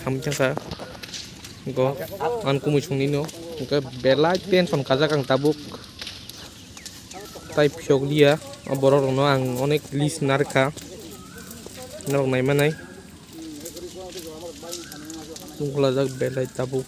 kham chang ka go an kumui sungni no ke belai tension kaja kang tabuk tai phyok lia borok no ang onek listener ka nok nai manai tungkla jak belai tabuk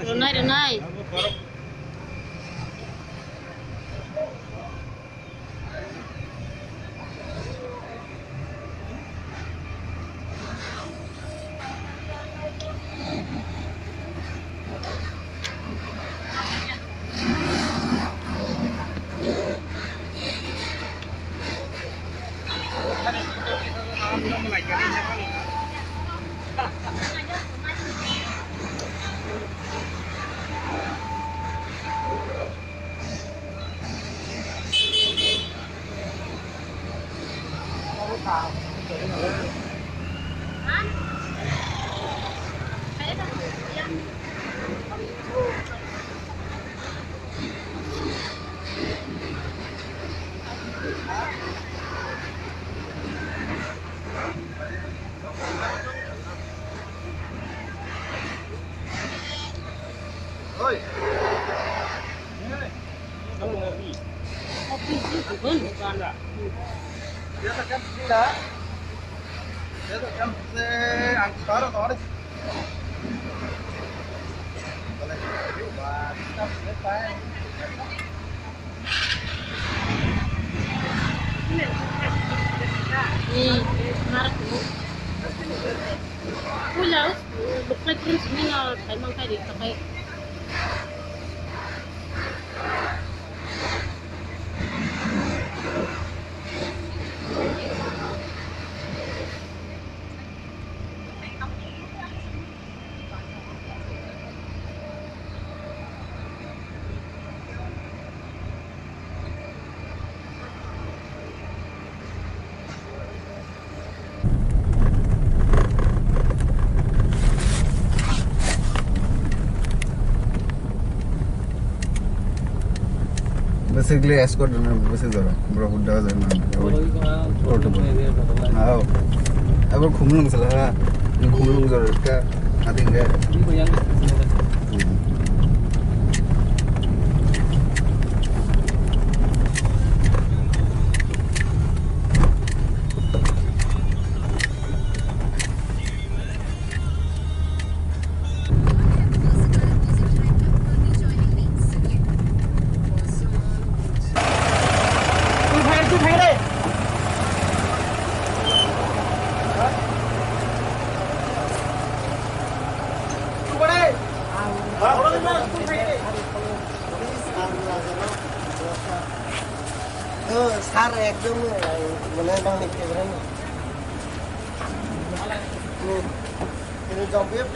Rồi này. Pulau, bukan terus ni nak memang tadi pakai. Basically, escort buses are bro. Does How? Ever Kumlung Salah, Kumlung Zorka, nothing there. Sar ekdom mana bang nih keberan ini jawab